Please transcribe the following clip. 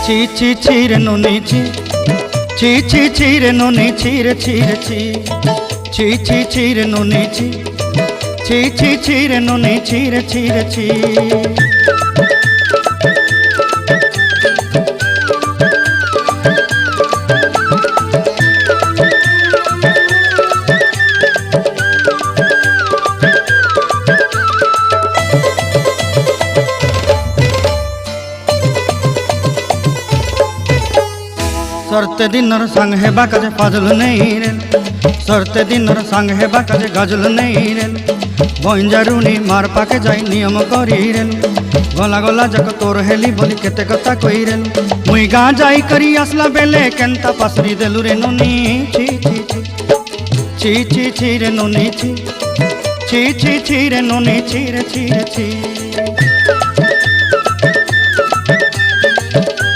ছি ছি ছি রে নুনি ছি, ছি ছি ছি রে নুনি ছি রে ছি রে ছি, ছি ছি ছি রে নুনি ছি, ছি ছি ছি রে নুনি ছি রে ছি রে ছি। सरते दिनर संग हेबा काजे फाजल नहीं रेल, सरते दिनर संग हेबा काजे गाजल नहीं रेल, बंजारुनी मार पाके जाई नियम करी रेल, गला गला जक तोर हेली बोली केते कथा कई रेल, मुई गाँ जाई करी आसला बेले केंता पासरी देलु रे नुनी ची ची ची ची ची ची रे नुनी ची, ची ची ची रे नुनी ची रे ची रे ची।